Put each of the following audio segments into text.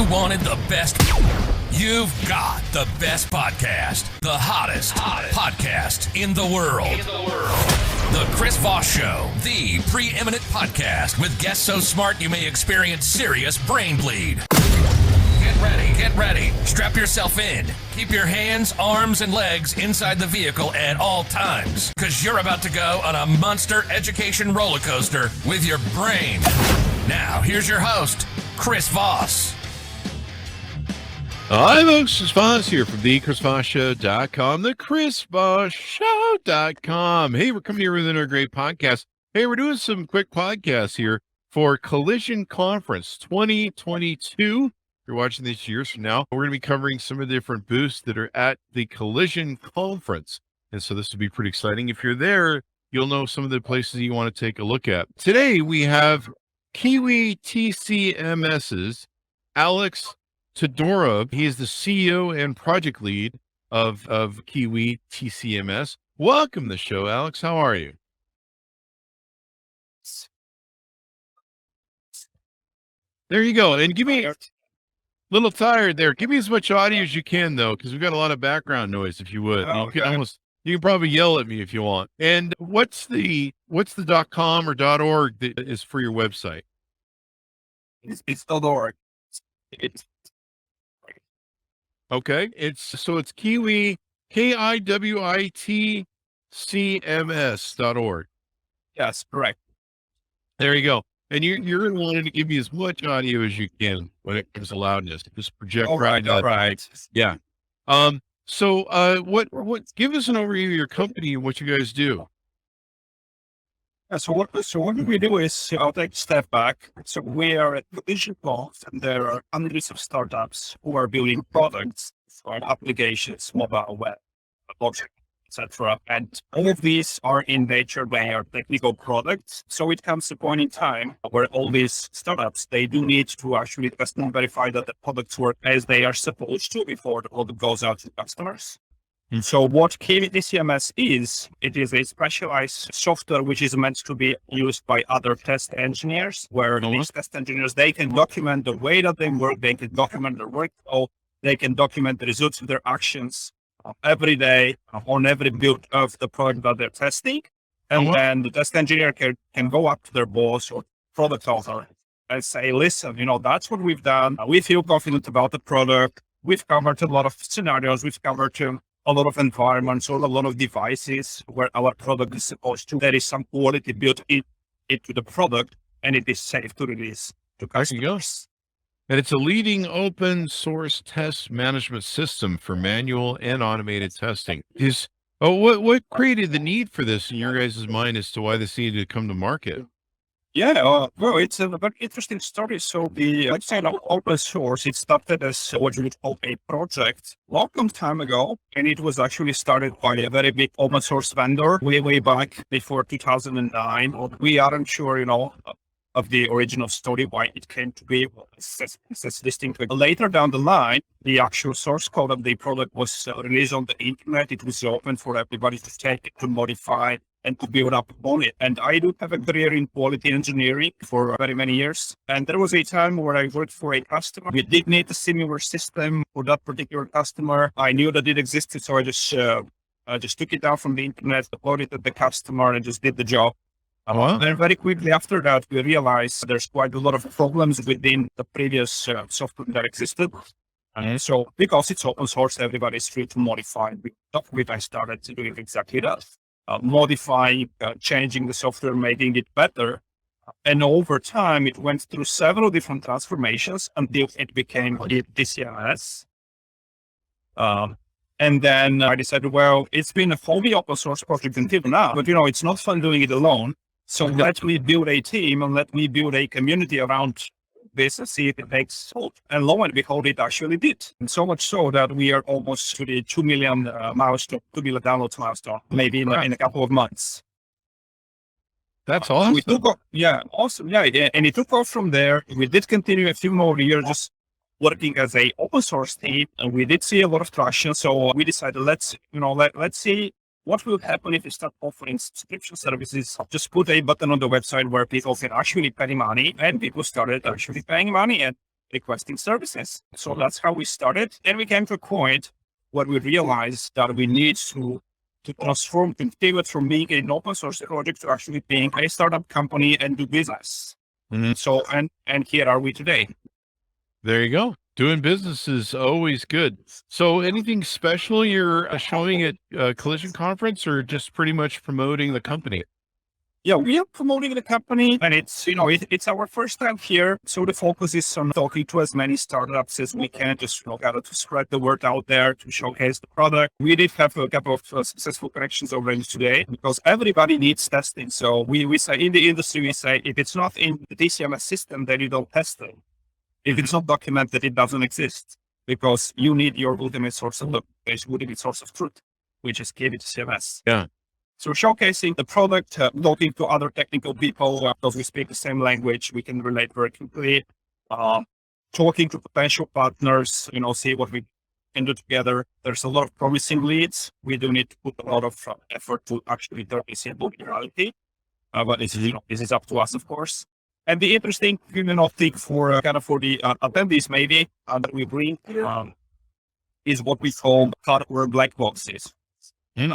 You wanted the best. You've got the best podcast, the hottest podcast in the world. The Chris Voss Show, the preeminent podcast with guests so smart you may experience serious brain bleed. Get ready. Strap yourself in. Keep your hands, arms, and legs inside the vehicle at all times, because you're about to go on a monster education roller coaster with your brain. Now, here's your host, Chris Voss. Hi, folks. Chris Voss here from the ChrisVossShow.com, the ChrisVossShow.com. Hey, we're coming here with another great podcast. Hey, we're doing some quick podcasts here for Collision Conference 2022. If you're watching this years from now, we're going to be covering some of the different booths that are at the Collision Conference. And so this will be pretty exciting. If you're there, you'll know some of the places you want to take a look at. Today, we have Kiwi TCMS's Alex Todorov. He is the CEO and project lead of Kiwi TCMS. Welcome to the show, Alex. How are you? There you go. And give me a little tired there. Give me as much audio as you can, though, because we've got a lot of background noise, if you would. Okay. You can probably yell at me if you want. And what's the .com or .org that is for your website? It's .org. Okay. It's Kiwi, KIWITCMS.org. Yes, correct. There you go. And you're going to want to give me as much audio as you can when it comes to loudness. Just project All right. Yeah. So what give us an overview of your company and what you guys do. So what we do is, I'll take a step back. So we are at Collision Conference, and there are hundreds of startups who are building products for applications, mobile, web, blockchain, etc. And all of these are in nature, they are technical products. So it comes to a point in time where all these startups, they do need to actually test and verify that the products work as they are supposed to before the product goes out to customers. So what Kiwi TCMS is, it is a specialized software which is meant to be used by other test engineers, where these test engineers, they can document the way that they work, they can document their workflow, they can document the results of their actions every day on every build of the product that they're testing. And then the test engineer can go up to their boss or product owner and say, listen, that's what we've done. We feel confident about the product. We've covered a lot of scenarios. We've covered a lot of environments or a lot of devices where our product is supposed to. There is some quality built into the product, and it is safe to release to customers. And it's a leading open source test management system for manual and automated testing. What created the need for this in your guys' mind as to why this needed to come to market? Yeah, well, it's a very interesting story. So let's say open source, it started as what you would call a project long time ago. And it was actually started by a very big open source vendor way back before 2009. We aren't sure, of the original story, why it came to be. It's distinct. Later down the line, the actual source code of the product was released on the internet. It was open for everybody to take it, to modify, and to build up on it. And I do have a career in quality engineering for very many years. And there was a time where I worked for a customer. We did need a similar system for that particular customer. I knew that it existed, so I just took it down from the internet, uploaded it to the customer, and just did the job. Then very quickly after that, we realized there's quite a lot of problems within the previous software that existed. And so because it's open source, everybody's free to modify. I started to do exactly that. Modifying, changing the software, making it better. And over time, it went through several different transformations until it became TCMS. And then I decided, well, it's been a fully open source project until now, but it's not fun doing it alone. So let me build a team and let me build a community around this and see if it makes hold. And lo and behold, it actually did. And so much so that we are almost to the 2 million milestone, 2 million downloads milestone, maybe in a couple of months. That's awesome. Awesome. Yeah. And it took off from there. We did continue a few more years just working as a open source team, and we did see a lot of traction. So we decided, let's see what will happen if we start offering subscription services. Just put a button on the website where people can actually pay money, and people started actually paying money. And requesting services. So that's how we started. Then we came to a point where we realized that we need to transform, to pivot from being an open source project to actually being a startup company and do business. So, and here are we today. There you go. Doing business is always good. So anything special you're showing at Collision Conference, or just pretty much promoting the company? Yeah, we are promoting the company, and it's, it's our first time here. So the focus is on talking to as many startups as we can, just to spread the word out there, to showcase the product. We did have a couple of successful connections already today, because everybody needs testing. So we say in the industry, we say, if it's not in the TCMS system, then you don't test it. If it's not documented, it doesn't exist, because you need your ultimate source of truth, which is Kiwi TCMS. Yeah. So showcasing the product, talking to other technical people, because we speak the same language, we can relate very quickly, talking to potential partners, see what we can do together. There's a lot of promising leads. We do need to put a lot of effort to actually turn this into reality. But this is up to us, of course. And the interesting thing for the attendees maybe that we bring is what we call hardware black boxes.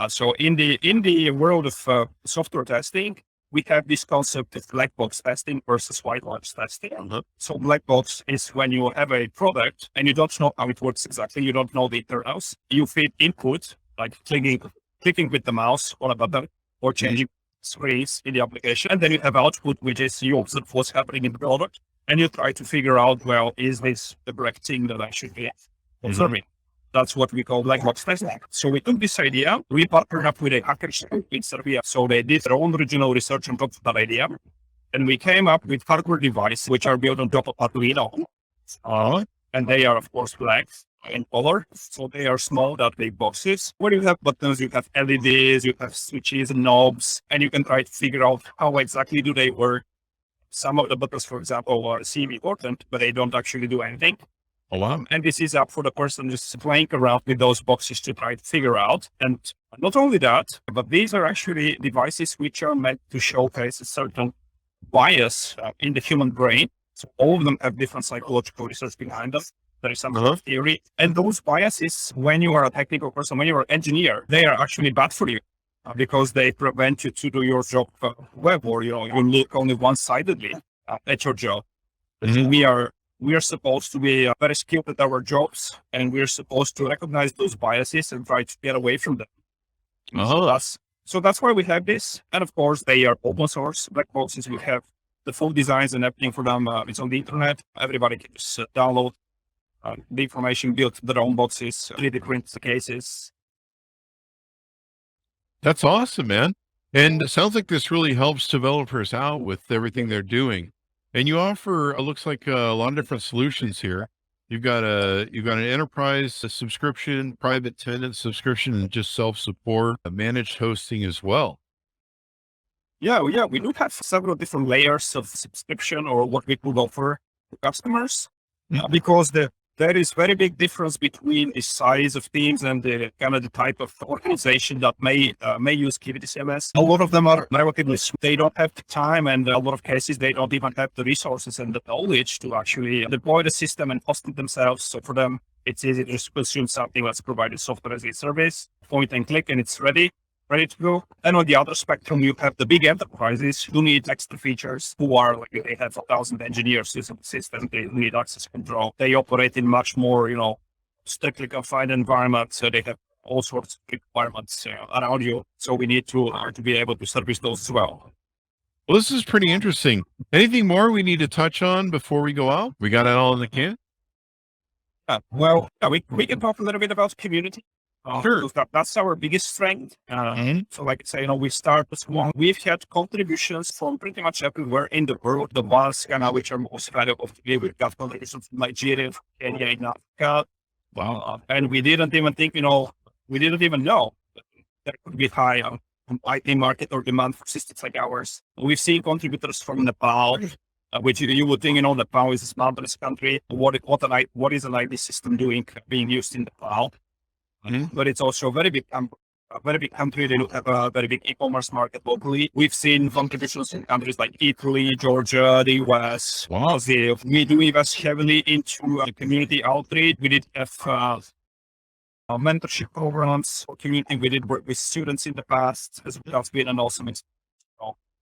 So in the world of software testing, we have this concept of black box testing versus white box testing. So black box is when you have a product and you don't know how it works exactly. You don't know the internals. You feed input, like clicking with the mouse on a button or changing screens in the application. And then you have output, which is you observe what's happening in the product. And you try to figure out, well, is this the correct thing that I should be observing? That's what we call black box testing. So we took this idea, we partnered up with a hackers in Serbia. So they did their own original research on top of that idea. And we came up with hardware devices, which are built on top of Arduino. And they are, of course, black in color. So they are small, that big boxes. Where you have buttons, you have LEDs, you have switches and knobs, and you can try to figure out how exactly do they work. Some of the buttons, for example, seem important, but they don't actually do anything. And this is up for the person just playing around with those boxes to try to figure out. And not only that, but these are actually devices which are meant to showcase a certain bias in the human brain. So all of them have different psychological research behind them. There is some theory. And those biases, when you are a technical person, when you are an engineer, they are actually bad for you because they prevent you to do your job well, or you look only one-sidedly at your job. We are supposed to be very skilled at our jobs, and we're supposed to recognize those biases and try to get away from them. So that's why we have this. And of course, they are open source black boxes. We have the full designs and everything for them. It's on the internet. Everybody can just download the information, build their own boxes, 3D print the cases. That's awesome, man. And it sounds like this really helps developers out with everything they're doing. And you offer, it looks like a lot of different solutions here. You've got an enterprise subscription, private tenant subscription, and just self-support, a managed hosting as well. Yeah, we do have several different layers of subscription, or what we could offer to customers, because there is very big difference between the size of teams and the type of organization that may use Kiwi TCMS. A lot of them are relatively small. They don't have the time, and a lot of cases they don't even have the resources and the knowledge to actually deploy the system and host it themselves. So for them, it's easy to just consume something that's provided software as a service, point and click, and it's ready to go. And on the other spectrum, you have the big enterprises who need extra features, who are like, they have 1,000 engineers using the system. They need access control. They operate in much more, strictly confined environments. So they have all sorts of requirements around you. So we need to be able to service those as well. Well, this is pretty interesting. Anything more we need to touch on before we go out? We got it all in the can? We can talk a little bit about community. Sure. That's our biggest strength. So like I say, we start small. We've had contributions from pretty much everywhere in the world. The ones which are most valuable to me, we've got contributions from Nigeria, Kenya, and Africa. Wow. And we didn't even think, we didn't even know that there could be high IT market or demand for systems like ours. We've seen contributors from Nepal, which you would think, Nepal is a mountainous country. What is an IT system being used in Nepal? But it's also a very big a very big country. They don't have a very big e-commerce market locally. We've seen contributions in countries like Italy, Georgia, the US, Brazil. We do invest heavily into community outreach. We did have mentorship programs for community. We did work with students in the past, as well as been an awesome experience.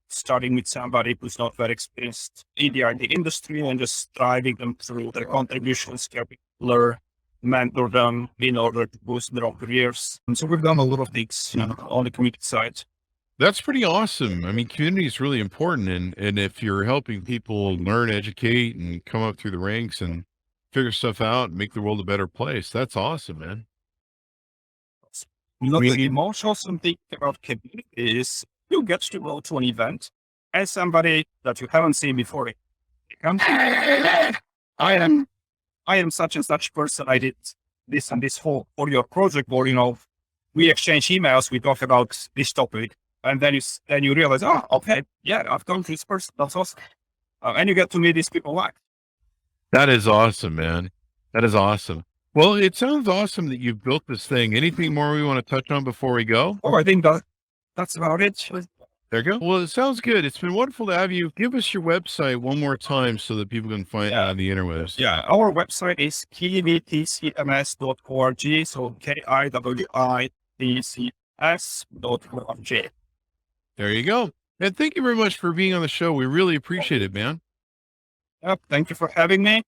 Starting with somebody who's not very experienced in the IT industry and just driving them through their contributions, learn, mentor them in order to boost their own careers. And so we've done a lot of things on the community side. That's pretty awesome. I mean, community is really important. And if you're helping people learn, educate, and come up through the ranks and figure stuff out and make the world a better place, that's awesome, man. The most awesome thing about community is you get to go to an event as somebody that you haven't seen before. I am such and such person. I did this and this for your project, or we exchange emails. We talk about this topic, and then you realize, oh, okay, yeah, I've gone to this person. That's awesome, and you get to meet these people live. That is awesome, man. That is awesome. Well, it sounds awesome that you've built this thing. Anything more we want to touch on before we go? Oh, I think that's about it. There you go. Well, it sounds good. It's been wonderful to have you. Give us your website one more time so that people can find out on the interwebs. Yeah, our website is kiwi.tcms.org. So kiwitcs.org. There you go. And thank you very much for being on the show. We really appreciate it, man. Yep. Thank you for having me.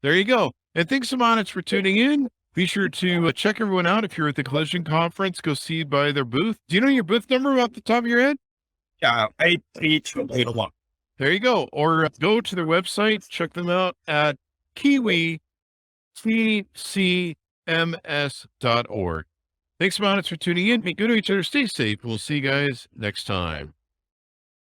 There you go. And thanks so much for tuning in. Be sure to check everyone out. If you're at the Collision Conference, go see by their booth. Do you know your booth number off the top of your head? Yeah, 83281. There you go. Or go to their website. Check them out at Kiwi, TCMS.org. Thanks so much for tuning in. Be good to each other. Stay safe. We'll see you guys next time.